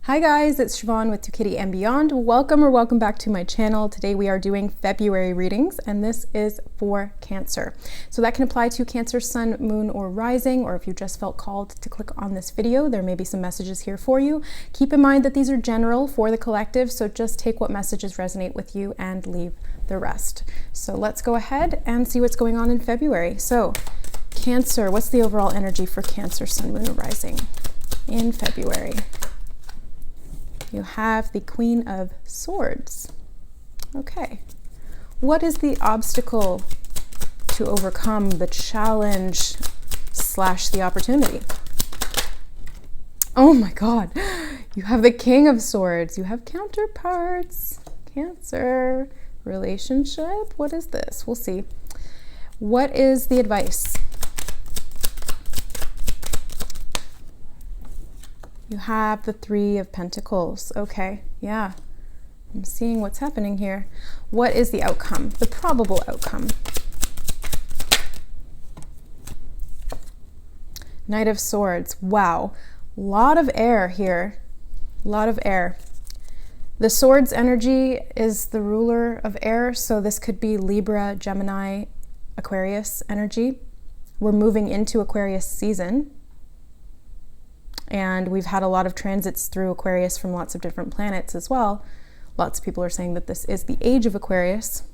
Hi guys, it's Siobhan with Tukitty and Beyond. Welcome back to my channel. Today we are doing February readings, and this is for Cancer. So that can apply to Cancer, Sun, Moon, or Rising, or if you just felt called to click on this video, there may be some messages here for you. Keep in mind that these are general for the collective, so just take what messages resonate with you and leave the rest. So let's go ahead and see what's going on in February. So Cancer, what's the overall energy for Cancer, Sun, Moon, or Rising in February? You have the Queen of Swords. Okay. What is the obstacle to overcome, the challenge / the opportunity? Oh my God. You have the King of Swords. You have counterparts. Cancer. Relationship. What is this? We'll see. What is the advice? You have the Three of Pentacles. Okay, yeah. I'm seeing what's happening here. What is the outcome? The probable outcome. Knight of Swords. Wow. Lot of air here. Lot of air. The Swords energy is the ruler of air, so this could be Libra, Gemini, Aquarius energy. We're moving into Aquarius season. And we've had a lot of transits through Aquarius from lots of different planets as well. Lots of people are saying that this is the age of Aquarius.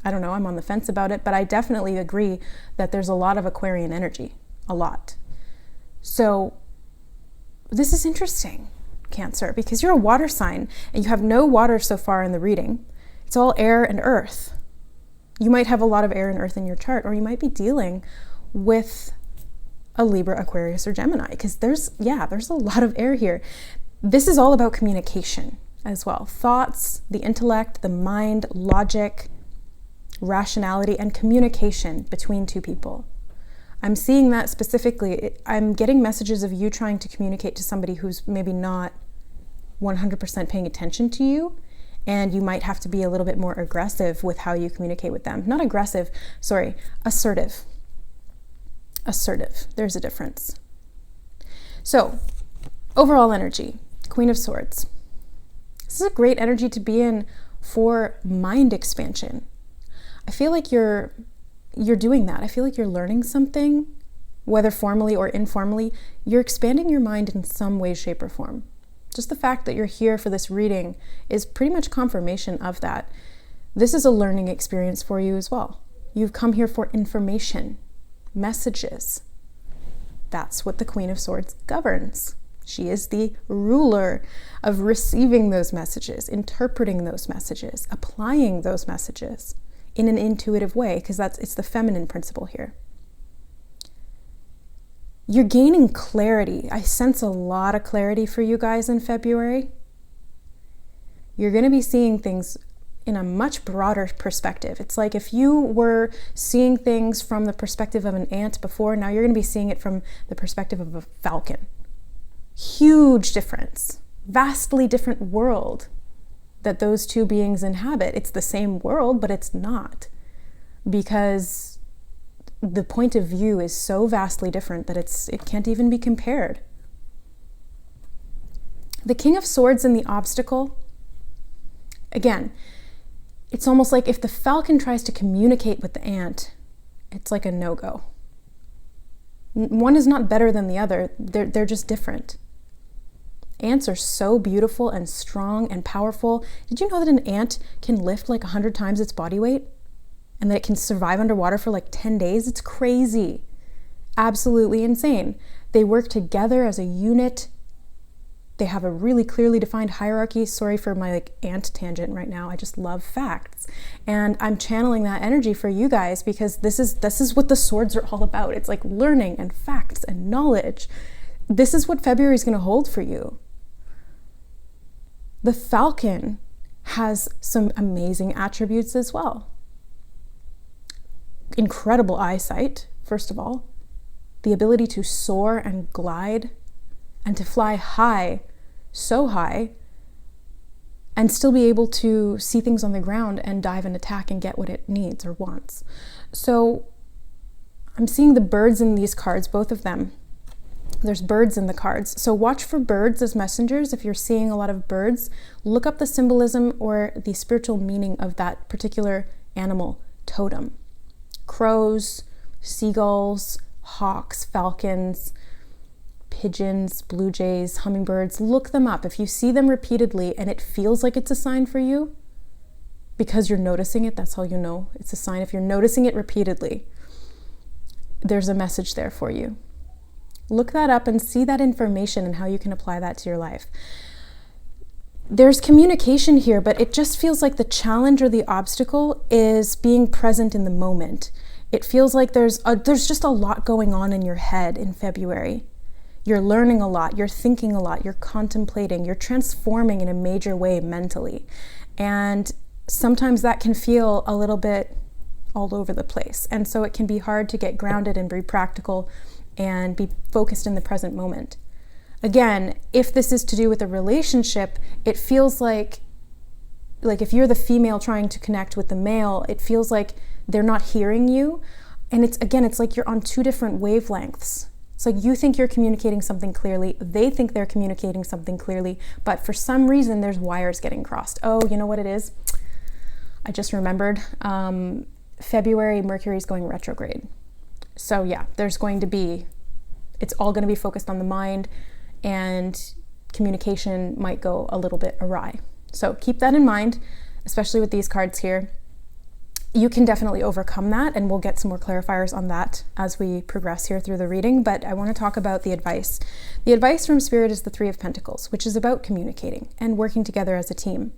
I don't know, I'm on the fence about it, but I definitely agree that there's a lot of Aquarian energy, a lot. So this is interesting, Cancer, because you're a water sign and you have no water so far in the reading. It's all air and earth. You might have a lot of air and earth in your chart, or you might be dealing with a Libra, Aquarius, or Gemini, because there's a lot of air here. This is all about communication as well. Thoughts, the intellect, the mind, logic, rationality, and communication between two people. I'm seeing that specifically. I'm getting messages of you trying to communicate to somebody who's maybe not 100% paying attention to you, and you might have to be a little bit more aggressive with how you communicate with them. Not aggressive, sorry, assertive. Assertive. There's a difference. So, overall energy, Queen of Swords. This is a great energy to be in for mind expansion. I feel like you're doing that. I feel like you're learning something, whether formally or informally. You're expanding your mind in some way, shape, or form. Just the fact that you're here for this reading is pretty much confirmation of that. This is a learning experience for you as well. You've come here for information. Messages. That's what the Queen of Swords governs. She is the ruler of receiving those messages, interpreting those messages, applying those messages in an intuitive way, because it's the feminine principle here. You're gaining clarity. I sense a lot of clarity for you guys in February. You're going to be seeing things in a much broader perspective. It's like if you were seeing things from the perspective of an ant before, now you're going to be seeing it from the perspective of a falcon. Huge difference. Vastly different world that those two beings inhabit. It's the same world, but it's not. Because the point of view is so vastly different that it can't even be compared. The King of Swords and the obstacle, again, it's almost like if the falcon tries to communicate with the ant, it's like a no-go. One is not better than the other. They're just different. Ants are so beautiful and strong and powerful. Did you know that an ant can lift like 100 times its body weight? And that it can survive underwater for like 10 days? It's crazy. Absolutely insane. They work together as a unit. They have a really clearly defined hierarchy. Sorry for my ant tangent right now. I just love facts. And I'm channeling that energy for you guys because this is what the swords are all about. It's like learning and facts and knowledge. This is what February is going to hold for you. The falcon has some amazing attributes as well. Incredible eyesight, first of all. The ability to soar and glide and to fly high, so high, and still be able to see things on the ground and dive and attack and get what it needs or wants. So I'm seeing the birds in these cards, both of them. There's birds in the cards. So watch for birds as messengers. If you're seeing a lot of birds, look up the symbolism or the spiritual meaning of that particular animal totem. Crows, seagulls, hawks, falcons, pigeons, blue jays, hummingbirds, look them up. If you see them repeatedly and it feels like it's a sign for you, because you're noticing it, that's how you know it's a sign. If you're noticing it repeatedly, there's a message there for you. Look that up and see that information and how you can apply that to your life. There's communication here, but it just feels like the challenge or the obstacle is being present in the moment. It feels like there's just a lot going on in your head in February. You're learning a lot, you're thinking a lot, you're contemplating, you're transforming in a major way mentally. And sometimes that can feel a little bit all over the place. And so it can be hard to get grounded and be practical and be focused in the present moment. Again, if this is to do with a relationship, it feels like if you're the female trying to connect with the male, it feels like they're not hearing you. And it's like you're on two different wavelengths. It's like you think you're communicating something clearly, they think they're communicating something clearly, but for some reason there's wires getting crossed. Oh, you know what it is? I just remembered. February, Mercury is going retrograde. So yeah, it's all going to be focused on the mind, and communication might go a little bit awry. So keep that in mind, especially with these cards here. You can definitely overcome that, and we'll get some more clarifiers on that as we progress here through the reading, but I want to talk about the advice. The advice from Spirit is the Three of Pentacles, which is about communicating and working together as a team.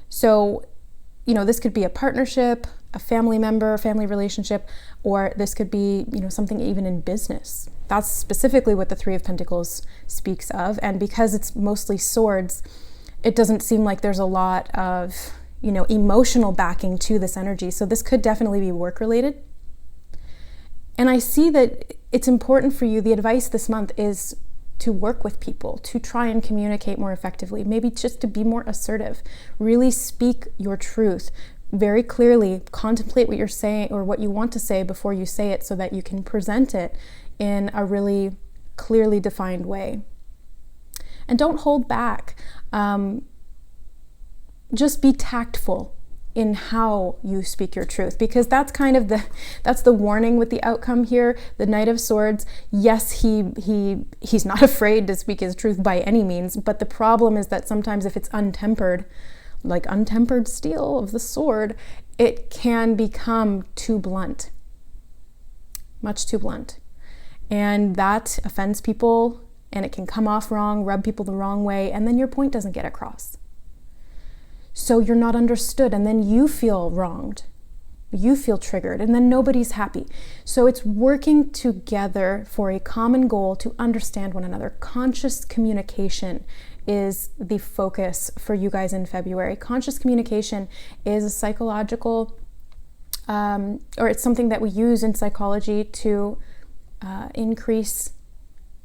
So, this could be a partnership, a family member, family relationship, or this could be, something even in business. That's specifically what the Three of Pentacles speaks of. And because it's mostly swords, it doesn't seem like there's a lot of, emotional backing to this energy. So this could definitely be work related. And I see that it's important for you. The advice this month is to work with people, to try and communicate more effectively, maybe just to be more assertive, really speak your truth very clearly, contemplate what you're saying or what you want to say before you say it so that you can present it in a really clearly defined way. And don't hold back. Just be tactful in how you speak your truth, because that's kind of that's the warning with the outcome here. The Knight of Swords, yes, he's not afraid to speak his truth by any means, but the problem is that sometimes if it's untempered, like untempered steel of the sword, it can become too blunt, much too blunt. And that offends people, and it can come off wrong, rub people the wrong way, and then your point doesn't get across. So you're not understood, and then you feel wronged. You feel triggered, and then nobody's happy. So it's working together for a common goal to understand one another. Conscious communication is the focus for you guys in February. Conscious communication is a psychological, or it's something that we use in psychology to increase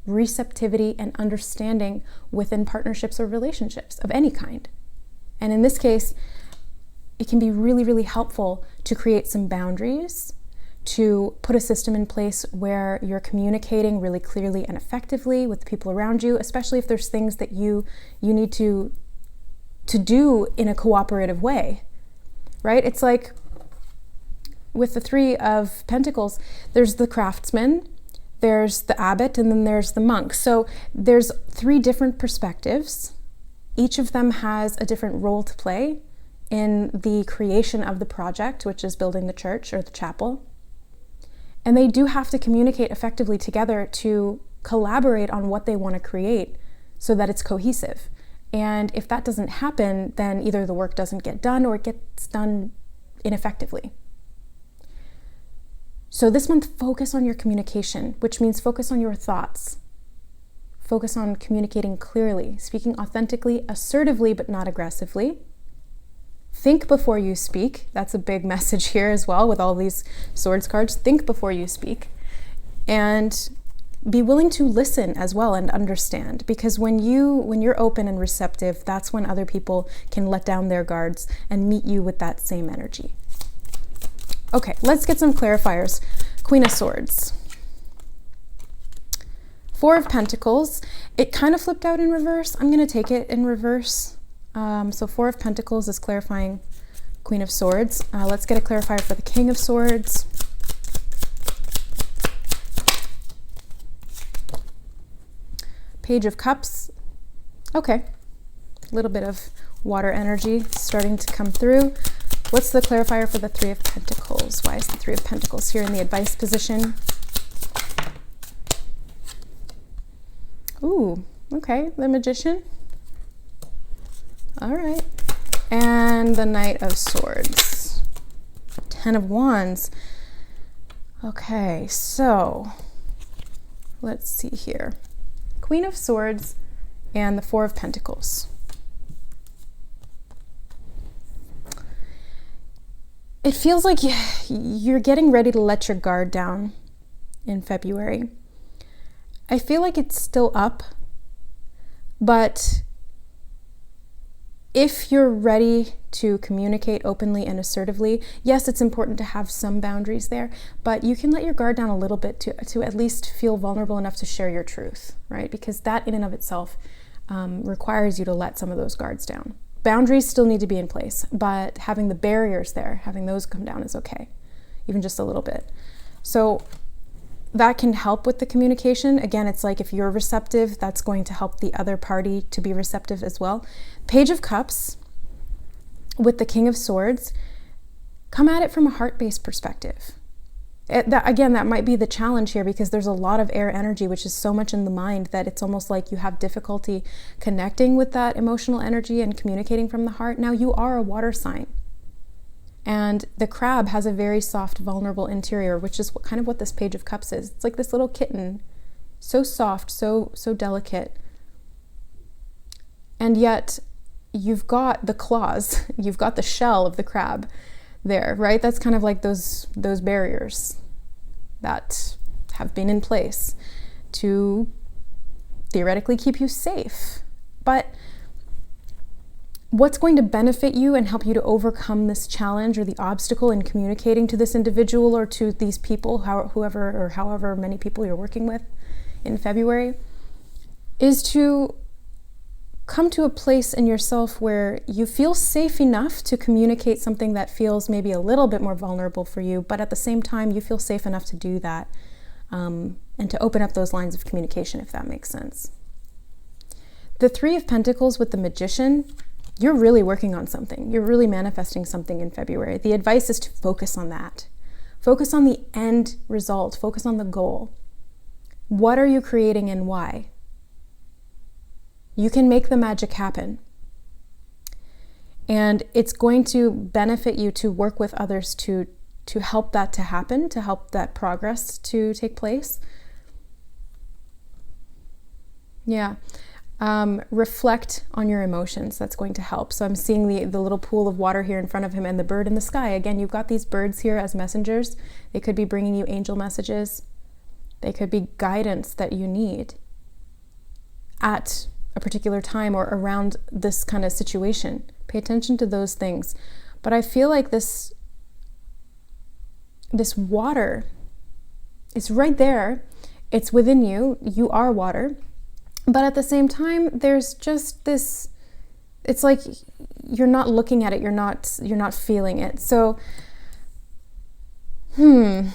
receptivity and understanding within partnerships or relationships of any kind. And in this case, it can be really, really helpful to create some boundaries, to put a system in place where you're communicating really clearly and effectively with the people around you, especially if there's things that you need to do in a cooperative way, right? It's like with the Three of Pentacles, there's the craftsman, there's the abbot, and then there's the monk. So there's three different perspectives. Each of them has a different role to play in the creation of the project, which is building the church or the chapel. And they do have to communicate effectively together to collaborate on what they want to create so that it's cohesive. And if that doesn't happen, then either the work doesn't get done or it gets done ineffectively. So this month, focus on your communication, which means focus on your thoughts. Focus on communicating clearly, speaking authentically, assertively, but not aggressively. Think before you speak. That's a big message here as well with all these swords cards. Think before you speak. And be willing to listen as well and understand, because when you're open and receptive, that's when other people can let down their guards and meet you with that same energy. Okay, let's get some clarifiers. Queen of Swords. Four of Pentacles. It kind of flipped out in reverse. I'm going to take it in reverse. So Four of Pentacles is clarifying Queen of Swords. Let's get a clarifier for the King of Swords. Page of Cups. Okay. A little bit of water energy starting to come through. What's the clarifier for the Three of Pentacles? Why is the Three of Pentacles here in the advice position? Ooh, okay, the Magician. All right. And the Knight of Swords. Ten of Wands. Okay, so let's see here. Queen of Swords and the Four of Pentacles. It feels like you're getting ready to let your guard down in February. I feel like it's still up, but if you're ready to communicate openly and assertively, yes, it's important to have some boundaries there, but you can let your guard down a little bit to at least feel vulnerable enough to share your truth, right? Because that in and of itself requires you to let some of those guards down. Boundaries still need to be in place, but having the barriers there, having those come down is okay, even just a little bit. So that can help with the communication. Again, it's like if you're receptive, that's going to help the other party to be receptive as well. Page of Cups with the King of Swords, come at it from a heart-based perspective. That might be the challenge here, because there's a lot of air energy, which is so much in the mind that it's almost like you have difficulty connecting with that emotional energy and communicating from the heart. Now, you are a water sign. And the crab has a very soft, vulnerable interior, which is kind of what this Page of Cups is. It's like this little kitten, so soft, so delicate. And yet you've got the claws, you've got the shell of the crab there, right? That's kind of like those barriers that have been in place to theoretically keep you safe. But what's going to benefit you and help you to overcome this challenge or the obstacle in communicating to this individual or to these people, however many people you're working with in February, is to come to a place in yourself where you feel safe enough to communicate something that feels maybe a little bit more vulnerable for you, but at the same time, you feel safe enough to do that and to open up those lines of communication, if that makes sense. The Three of Pentacles with the Magician, you're really working on something. You're really manifesting something in February. The advice is to focus on that. Focus on the end result. Focus on the goal. What are you creating and why? You can make the magic happen. And it's going to benefit you to work with others to help that to happen, to help that progress to take place. Yeah. Reflect on your emotions. That's going to help. So I'm seeing the little pool of water here in front of him and the bird in the sky. Again, you've got these birds here as messengers. They could be bringing you angel messages. They could be guidance that you need at a particular time or around this kind of situation. Pay attention to those things. But I feel like this water is right there. It's within you. You are water. But at the same time, there's just this, it's like you're not looking at it, you're not feeling it. So, do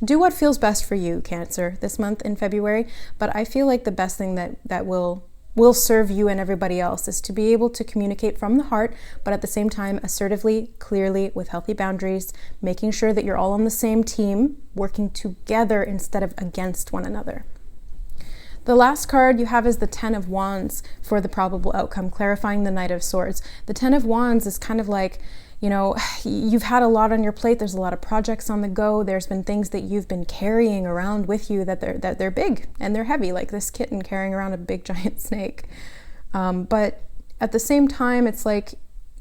what feels best for you, Cancer, this month in February. But I feel like the best thing that will serve you and everybody else is to be able to communicate from the heart, but at the same time, assertively, clearly, with healthy boundaries, making sure that you're all on the same team, working together instead of against one another. The last card you have is the Ten of Wands for the probable outcome, clarifying the Knight of Swords. The Ten of Wands is kind of like, you've had a lot on your plate. There's a lot of projects on the go. There's been things that you've been carrying around with you that they're big and they're heavy, like this kitten carrying around a big giant snake. But at the same time, it's like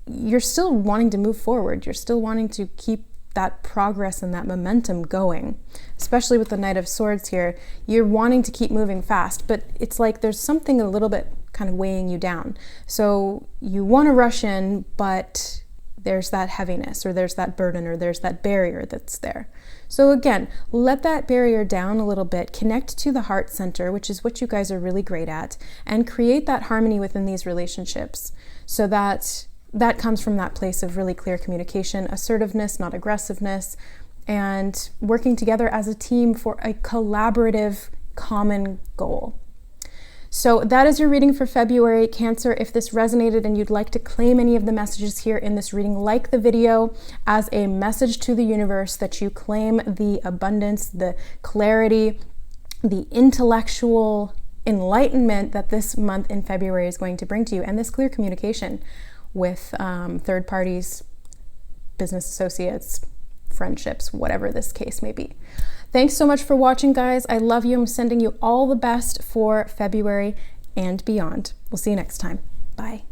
you're still wanting to move forward. You're still wanting to keep that progress and that momentum going, especially with the Knight of Swords here. You're wanting to keep moving fast, but it's like there's something a little bit kind of weighing you down. So you want to rush in, but there's that heaviness, or there's that burden, or there's that barrier that's there. So again, let that barrier down a little bit, connect to the heart center, which is what you guys are really great at, and create that harmony within these relationships, so that comes from that place of really clear communication, assertiveness, not aggressiveness, and working together as a team for a collaborative common goal. So that is your reading for February, Cancer. If this resonated and you'd like to claim any of the messages here in this reading, like the video as a message to the universe that you claim the abundance, the clarity, the intellectual enlightenment that this month in February is going to bring to you, and this clear communication with third parties, business associates, friendships, whatever this case may be. Thanks so much for watching, guys. I love you. I'm sending you all the best for February and beyond. We'll see you next time. Bye.